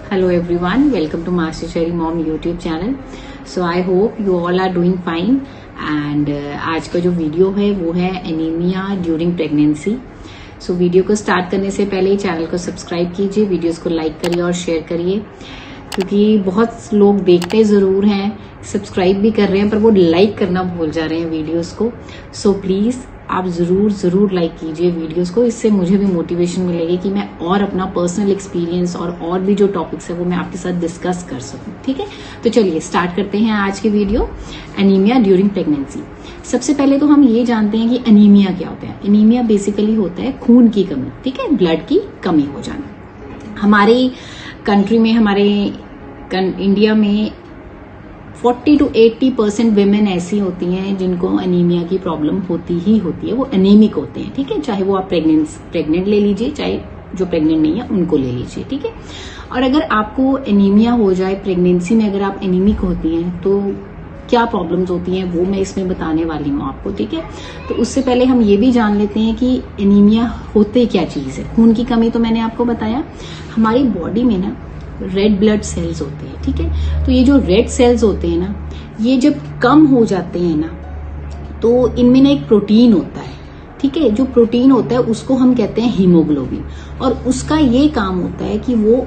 Hello everyone, welcome to Master Cherry Mom YouTube channel. So I hope you all are doing fine and आज का जो video है वो है anaemia during pregnancy. So video को start करने से पहले चैनल को सब्सक्राइब कीजिए, वीडियोस को लाइक करिए और शेयर करिए, क्योंकि बहुत लोग देखते जरूर हैं, सब्सक्राइब भी कर रहे हैं, पर वो लाइक करना भूल जा रहे हैं वीडियोस को. सो प्लीज आप जरूर लाइक कीजिए वीडियोस को, इससे मुझे भी मोटिवेशन मिलेगी कि मैं और अपना पर्सनल एक्सपीरियंस और भी जो टॉपिक्स है वो मैं आपके साथ डिस्कस कर सकूं. ठीक है, तो चलिए स्टार्ट करते हैं आज की वीडियो. Anaemia during pregnancy. सबसे पहले तो हम ये जानते हैं कि एनीमिया क्या होता है. एनीमिया बेसिकली होता है खून की कमी. ठीक है, ब्लड की कमी हो जाना. हमारी कंट्री में, हमारे इंडिया में 40 to 80% विमेन ऐसी होती हैं जिनको एनीमिया की प्रॉब्लम होती ही होती है. वो एनीमिक होते हैं. ठीक है, चाहे वो आप प्रेग्नेंट ले लीजिए, चाहे जो प्रेग्नेंट नहीं है उनको ले लीजिए. ठीक है, और अगर आपको एनीमिया हो जाए प्रेगनेंसी में, अगर आप एनीमिक होती हैं तो क्या प्रॉब्लम्स होती हैं वो मैं इसमें बताने वाली हूँ आपको. ठीक है, तो उससे पहले हम ये भी जान लेते हैं कि एनीमिया होते क्या चीज है. खून की कमी तो मैंने आपको बताया. हमारी बॉडी में ना रेड ब्लड सेल्स होते हैं. ठीक है, तो ये जो रेड सेल्स होते हैं ना, ये जब कम हो जाते हैं ना, तो इनमें ना एक प्रोटीन होता है. ठीक है, जो प्रोटीन होता है उसको हम कहते हैं हीमोग्लोबिन, और उसका ये काम होता है कि वो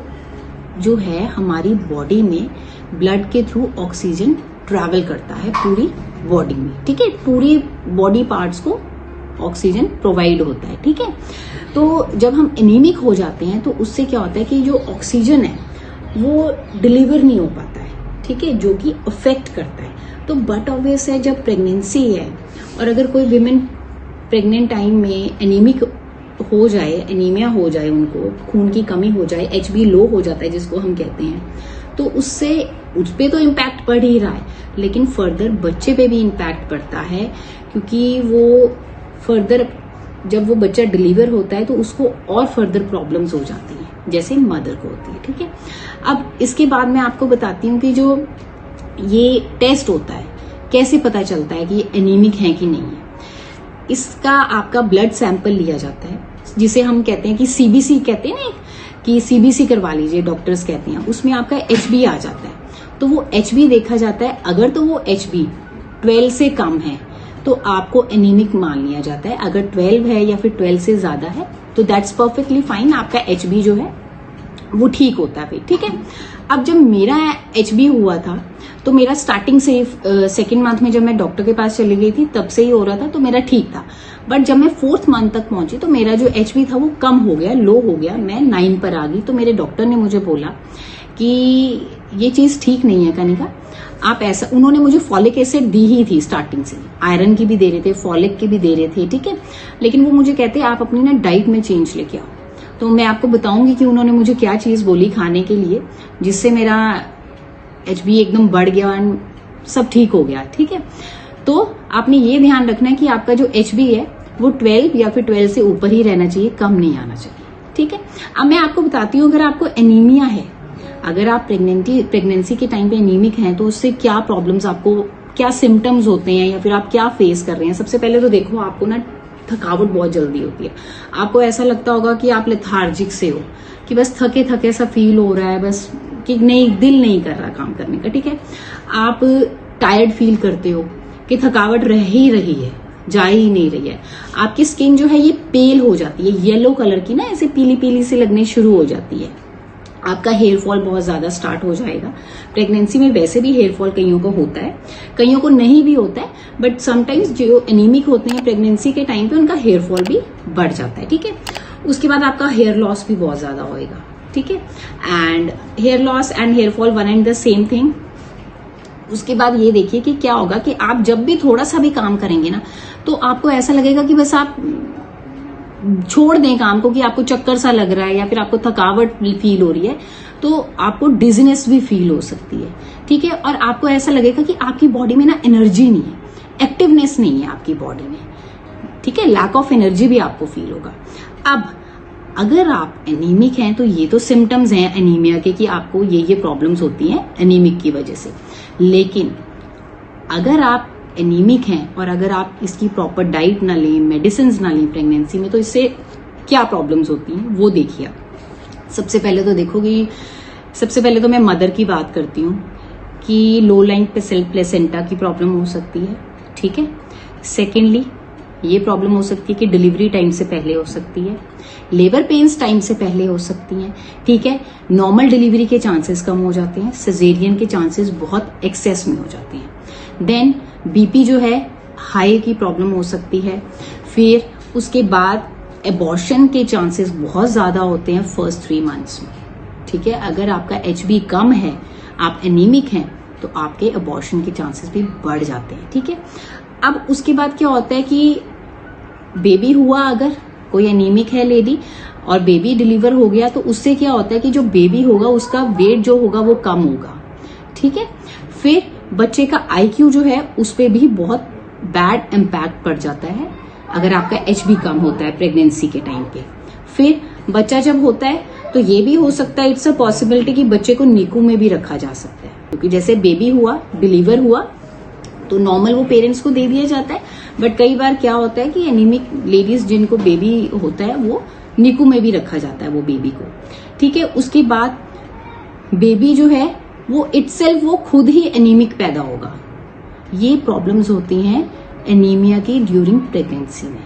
जो है हमारी बॉडी में ब्लड के थ्रू ऑक्सीजन ट्रैवल करता है पूरी बॉडी में. ठीक है, पूरी बॉडी पार्ट्स को ऑक्सीजन प्रोवाइड होता है. ठीक है, तो जब हम एनीमिक हो जाते हैं तो उससे क्या होता है कि जो ऑक्सीजन है वो डिलीवर नहीं हो पाता है. ठीक है, जो कि अफेक्ट करता है. तो बट ऑब्वियस है, जब प्रेगनेंसी है और अगर कोई विमेन प्रेग्नेंट टाइम में एनीमिक हो जाए, एनीमिया हो जाए, उनको खून की कमी हो जाए, HB लो हो जाता है जिसको हम कहते हैं, तो उससे उस पे तो इम्पैक्ट पड़ ही रहा है, लेकिन फर्दर बच्चे पे भी इम्पैक्ट पड़ता है, क्योंकि वो फर्दर जब वो बच्चा डिलीवर होता है तो उसको और फर्दर प्रॉब्लम्स हो जाती हैं, जैसे मदर को होती है. ठीक है, अब इसके बाद मैं आपको बताती हूँ कि जो ये टेस्ट होता है कैसे पता चलता है कि एनीमिक है कि नहीं है. इसका आपका ब्लड सैंपल लिया जाता है, जिसे हम कहते हैं कि CBC कहते हैं ना, कि CBC करवा लीजिए, डॉक्टर्स कहते हैं. उसमें आपका HB आ जाता है, तो वो HB देखा जाता है. अगर तो वो HB 12 से कम है तो आपको एनीमिक मान लिया जाता है. अगर 12 है या फिर 12 से ज्यादा है तो दैट्स परफेक्टली फाइन, आपका HB जो है वो ठीक होता है फिर. ठीक है, अब जब मेरा HB हुआ था तो मेरा स्टार्टिंग से सेकेंड मंथ में जब मैं डॉक्टर के पास चली गई थी तब से ही हो रहा था, तो मेरा ठीक था. बट जब मैं 4th मंथ तक पहुंची तो मेरा जो HB था वो कम हो गया, लो हो गया, मैं 9 पर आ गई. तो मेरे डॉक्टर ने मुझे बोला कि ये चीज ठीक नहीं है कनिका, आप ऐसा. उन्होंने मुझे फॉलिक एसिड दी ही थी स्टार्टिंग से, आयरन की भी दे रहे थे, फॉलिक की भी दे रहे थे. ठीक है, लेकिन वो मुझे कहते आप अपनी ना डाइट में चेंज लेके आओ. तो मैं आपको बताऊंगी कि उन्होंने मुझे क्या चीज बोली खाने के लिए जिससे मेरा HB एकदम बढ़ गया और सब ठीक हो गया. ठीक है, तो आपने ये ध्यान रखना है कि आपका जो HB है वो 12 या फिर 12 से ऊपर ही रहना चाहिए, कम नहीं आना चाहिए. ठीक है, अब मैं आपको बताती हूँ, अगर आपको एनीमिया है, अगर आप प्रेगनेंसी के टाइम पे एनीमिक हैं तो उससे क्या प्रॉब्लम्स, आपको क्या सिम्टम्स होते हैं या फिर आप क्या फेस कर रहे हैं. सबसे पहले तो देखो, आपको ना थकावट बहुत जल्दी होती है. आपको ऐसा लगता होगा कि आप लेथार्जिक से हो, कि बस थके थके सा फील हो रहा है, बस कि नहीं, दिल नहीं कर रहा काम करने का. ठीक है, आप टायर्ड फील करते हो कि थकावट रह ही रही है, जा ही नहीं रही है. आपकी स्किन जो है ये पेल हो जाती है, येलो कलर की ना, ऐसे पीली पीली से लगने शुरू हो जाती है. आपका हेयर फॉल बहुत ज्यादा स्टार्ट हो जाएगा. प्रेगनेंसी में वैसे भी हेयर फॉल कईयों को होता है, कईयों को नहीं भी होता है, बट समटाइम्स जो एनीमिक होते हैं प्रेगनेंसी के टाइम पे उनका हेयर फॉल भी बढ़ जाता है. ठीक है, उसके बाद आपका हेयर लॉस भी बहुत ज्यादा होएगा. ठीक है, and hair loss and hair fall one and the same thing. उसके बाद ये देखिए कि क्या होगा कि आप जब भी थोड़ा सा भी काम करेंगे ना, तो आपको ऐसा लगेगा कि बस आप छोड़ दें काम को, कि आपको चक्कर सा लग रहा है या फिर आपको थकावट फील हो रही है, तो आपको डिजीनेस भी फील हो सकती है. ठीक है, और आपको ऐसा लगेगा कि आपकी बॉडी में ना एनर्जी नहीं है, एक्टिवनेस नहीं है आपकी बॉडी में. ठीक है, लैक ऑफ एनर्जी भी आपको फील होगा. अब अगर आप एनीमिक हैं तो ये तो सिम्टम्स हैं एनीमिया के कि आपको ये प्रॉब्लम्स होती हैं एनीमिक की वजह से. लेकिन अगर आप एनीमिक हैं और अगर आप इसकी प्रॉपर डाइट ना लें, मेडिसिन ना लें प्रेगनेंसी में, तो इससे क्या प्रॉब्लम्स होती हैं वो देखिए. सबसे पहले तो देखो कि सबसे पहले तो मैं मदर की बात करती हूँ कि लो लाइन प्लेसेंटा की प्रॉब्लम हो सकती है, ठीक है। सेकेंडली ये प्रॉब्लम हो सकती है कि डिलीवरी टाइम से पहले हो सकती है, लेबर पेन्स टाइम से पहले हो सकती हैं, ठीक है। नॉर्मल डिलीवरी के चांसेस कम हो जाते हैं, सिजेरियन के चांसेस बहुत एक्सेस में हो जाते हैं। देन बीपी जो है हाई की प्रॉब्लम हो सकती है। फिर उसके बाद एबॉर्शन के चांसेस बहुत ज्यादा होते हैं फर्स्ट 3 मंथ्स में, ठीक है। अगर आपका एचबी कम है, आप एनीमिक हैं, तो आपके एबॉर्शन के चांसेस भी बढ़ जाते हैं, ठीक है। अब उसके बाद क्या होता है कि बेबी हुआ, अगर कोई एनीमिक है लेडी और बेबी डिलीवर हो गया, तो उससे क्या होता है कि जो बेबी होगा उसका वेट जो होगा वो कम होगा, ठीक है। फिर बच्चे का आईक्यू जो है उस पर भी बहुत बैड इम्पैक्ट पड़ जाता है अगर आपका एचबी कम होता है प्रेगनेंसी के टाइम पे। फिर बच्चा जब होता है तो ये भी हो सकता है, इट्स अ पॉसिबिलिटी कि बच्चे को नीकू में भी रखा जा सकता है, क्योंकि जैसे बेबी हुआ, डिलीवर हुआ, तो नॉर्मल वो पेरेंट्स को दे दिया जाता है, बट कई बार क्या होता है कि एनीमिक लेडीज जिनको बेबी होता है वो नीकू में भी रखा जाता है वो बेबी को, ठीक है। उसके बाद बेबी जो है वो इटसेल्फ वो खुद ही एनीमिक पैदा होगा। ये प्रॉब्लम्स होती हैं एनीमिया की ड्यूरिंग प्रेगनेंसी में,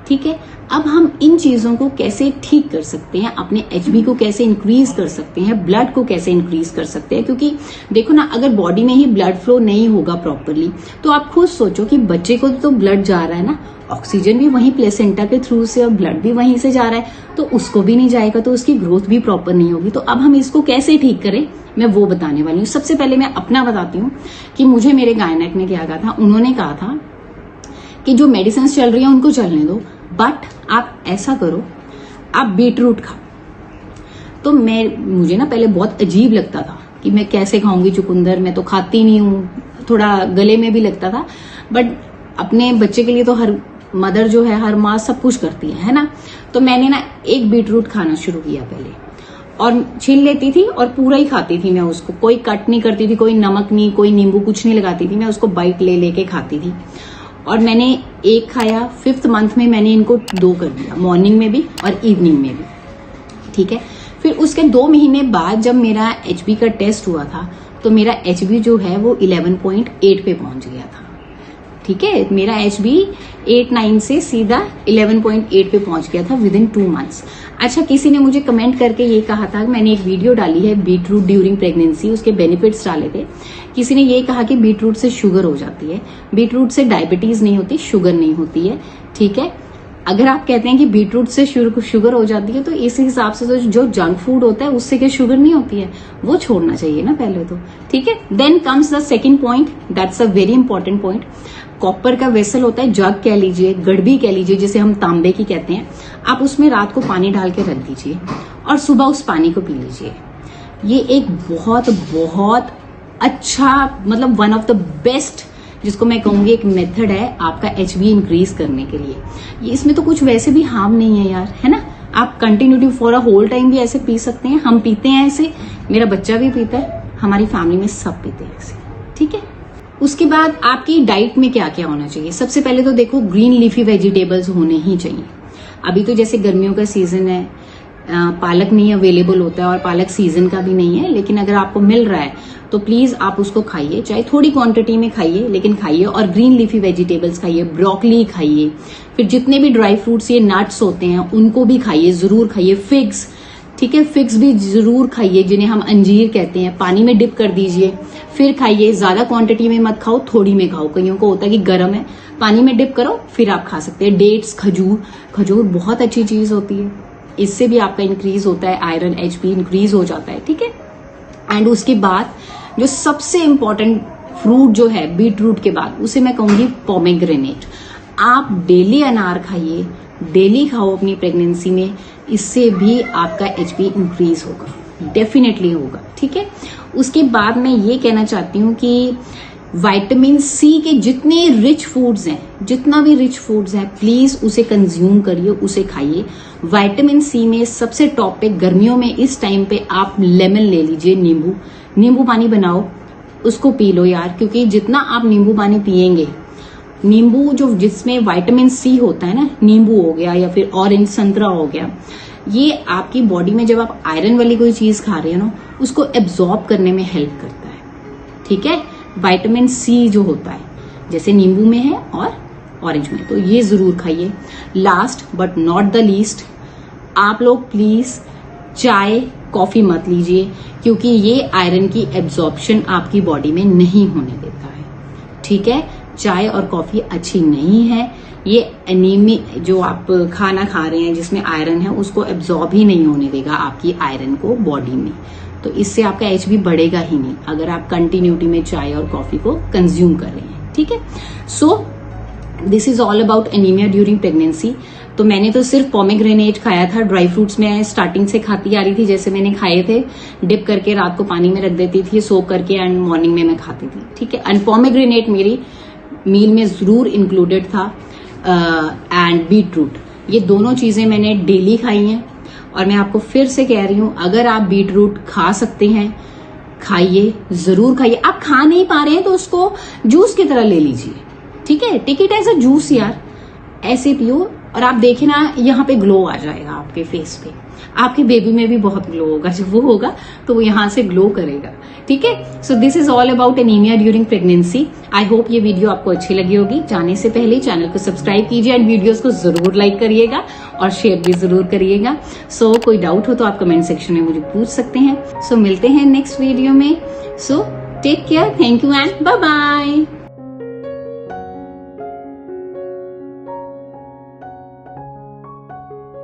ठीक है। अब हम इन चीजों को कैसे ठीक कर सकते हैं, अपने एचबी को कैसे इंक्रीज कर सकते हैं, ब्लड को कैसे इंक्रीज कर सकते हैं, क्योंकि देखो ना, अगर बॉडी में ही ब्लड फ्लो नहीं होगा प्रॉपरली, तो आप खुद सोचो कि बच्चे को तो ब्लड जा रहा है ना, ऑक्सीजन भी वहीं प्लेसेंटा के थ्रू से और ब्लड भी वहीं से जा रहा है, तो उसको भी नहीं जाएगा, तो उसकी ग्रोथ भी प्रॉपर नहीं होगी। तो अब हम इसको कैसे ठीक करें, मैं वो बताने वाली हूँ। सबसे पहले मैं अपना बताती हूँ कि मुझे मेरे गायनेक ने क्या कहा था। उन्होंने कहा था कि जो मेडिसिन चल रही है उनको चलने दो, बट आप ऐसा करो, आप बीटरूट खाओ। तो मुझे ना पहले बहुत अजीब लगता था कि मैं कैसे खाऊंगी चुकंदर, मैं तो खाती नहीं हूँ, थोड़ा गले में भी लगता था, बट अपने बच्चे के लिए तो हर मदर जो है, हर माँ सब कुछ करती है ना। तो मैंने ना एक बीटरूट खाना शुरू किया पहले, और छील लेती थी और पूरा ही खाती थी मैं उसको, कोई कट नहीं करती थी, कोई नमक नहीं, कोई नींबू कुछ नहीं लगाती थी, मैं उसको बाइट ले लेके खाती थी। और मैंने एक खाया, 5th मंथ में मैंने इनको 2 कर दिया, मॉर्निंग में भी और इवनिंग में भी, ठीक है। फिर उसके 2 महीने बाद जब मेरा एचबी का टेस्ट हुआ था, तो मेरा एचबी जो है वो 11.8 पे पहुंच गया था, ठीक है। मेरा एचबी 8-9 से सीधा 11.8 पे पहुंच गया था विद इन 2 मंथ्स। अच्छा, किसी ने मुझे कमेंट करके ये कहा था, मैंने एक वीडियो डाली है बीटरूट ड्यूरिंग प्रेगनेंसी, उसके बेनिफिट्स डाले थे। किसी ने ये कहा कि बीटरूट से शुगर हो जाती है। बीटरूट से डायबिटीज नहीं होती, शुगर नहीं होती है, ठीक है। अगर आप कहते हैं कि बीटरूट से शुगर हो जाती है, तो इस हिसाब से तो जो जंक फूड होता है उससे क्या शुगर नहीं होती है, वो छोड़ना चाहिए ना पहले तो, ठीक है। Then comes the second point, that's a very important point. Copper का वेसल होता है, जग कह लीजिए, गड़बी कह लीजिए, जिसे हम तांबे की कहते हैं, आप उसमें रात को पानी डाल के रख दीजिए और सुबह उस पानी को पी लीजिए। ये एक बहुत बहुत अच्छा, मतलब वन ऑफ द बेस्ट, जिसको मैं कहूंगी एक मेथड है आपका एचबी इंक्रीज करने के लिए। इसमें तो कुछ वैसे भी हार्म नहीं है यार, है ना। आप continuity for a whole time भी ऐसे पी सकते हैं, हम पीते हैं ऐसे, मेरा बच्चा भी पीता है, हमारी फैमिली में सब पीते हैं ऐसे, ठीक है। उसके बाद आपकी डाइट में क्या क्या होना चाहिए। सबसे पहले तो देखो, ग्रीन लीफी वेजिटेबल्स होने ही चाहिए। अभी तो जैसे गर्मियों का सीजन है, पालक नहीं अवेलेबल होता है और पालक सीजन का भी नहीं है, लेकिन अगर आपको मिल रहा है तो प्लीज आप उसको खाइए, चाहे थोड़ी क्वांटिटी में खाइए, लेकिन खाइए। और ग्रीन लीफी वेजिटेबल्स खाइए, ब्रोकली खाइए, फिर जितने भी ड्राई फ्रूट्स, ये नट्स होते हैं, उनको भी खाइए, जरूर खाइए। फिग्स, ठीक है, फिग्स भी जरूर खाइए, जिन्हें हम अंजीर कहते हैं, पानी में डिप कर दीजिए फिर खाइए। ज्यादा क्वांटिटी में मत खाओ, थोड़ी में खाओ। कईयों को होता है कि गर्म है, पानी में डिप करो फिर आप खा सकते हैं। डेट्स, खजूर बहुत अच्छी चीज होती है, इससे भी आपका इंक्रीज होता है आयरन, एचपी इंक्रीज हो जाता है, ठीक है। एंड उसके बाद जो सबसे इंपॉर्टेंट फ्रूट जो है बीटरूट के बाद, उसे मैं कहूंगी पोमेग्रेनेट। आप डेली अनार खाइए, डेली खाओ अपनी प्रेगनेंसी में, इससे भी आपका एचपी इंक्रीज होगा, डेफिनेटली होगा, ठीक है। उसके बाद मैं ये कहना चाहती हूँ कि विटामिन सी के जितने रिच फूड्स हैं, जितना भी रिच फूड्स हैं, प्लीज उसे कंज्यूम करिए, उसे खाइए। विटामिन सी में सबसे टॉप पे गर्मियों में इस टाइम पे आप लेमन ले लीजिए, नींबू पानी बनाओ, उसको पी लो यार, क्योंकि जितना आप नींबू पानी पियेंगे, नींबू जो जिसमें विटामिन सी होता है ना, नींबू हो गया या फिर ऑरेंज संतरा हो गया, ये आपकी बॉडी में जब आप आयरन वाली कोई चीज खा रहे हो ना, उसको एब्जॉर्ब करने में हेल्प करता है, ठीक है। विटामिन सी जो होता है जैसे नींबू में है और ऑरेंज में, तो ये जरूर खाइए। Last but not the least, आप लोग प्लीज चाय कॉफी मत लीजिए, क्योंकि ये आयरन की एब्जॉर्प्शन आपकी बॉडी में नहीं होने देता है, ठीक है। चाय और कॉफी अच्छी नहीं है, ये एनीमी जो आप खाना खा रहे हैं जिसमें आयरन है उसको एब्जॉर्ब ही नहीं होने देगा आपकी आयरन को बॉडी में, तो इससे आपका एचबी बढ़ेगा ही नहीं अगर आप कंटिन्यूटी में चाय और कॉफी को कंज्यूम कर रहे हैं, ठीक है। So this is all about anaemia during pregnancy. तो मैंने तो सिर्फ पोमेग्रेनेट खाया था, ड्राई फ्रूट्स में स्टार्टिंग से खाती आ रही थी, जैसे मैंने खाए थे, डिप करके रात को पानी में रख देती थी, सोक करके एंड मॉर्निंग में मैं खाती थी, ठीक है। एंड पोमेग्रेनेट मेरी मील में जरूर इंक्लूडेड था, एंड बीटरूट, ये दोनों चीजें मैंने डेली खाई हैं। और मैं आपको फिर से कह रही हूं, अगर आप बीटरूट खा सकते हैं खाइए, जरूर खाइए। आप खा नहीं पा रहे हैं तो उसको जूस की तरह ले लीजिए, ठीक है। Take it as a juice यार, ऐसे पियो और आप देखें ना, यहाँ पे ग्लो आ जाएगा आपके फेस पे। आपके बेबी में भी बहुत ग्लो होगा, जब वो होगा तो वो यहाँ से ग्लो करेगा, ठीक है। So this is all about anaemia during pregnancy. I hope ये वीडियो आपको अच्छी लगी होगी। जाने से पहले चैनल को सब्सक्राइब कीजिए एंड वीडियोस को जरूर लाइक करिएगा और शेयर भी जरूर करिएगा। सो कोई डाउट हो तो आप कमेंट सेक्शन में मुझे पूछ सकते हैं। सो मिलते हैं नेक्स्ट वीडियो में। So take care, thank you and bye bye.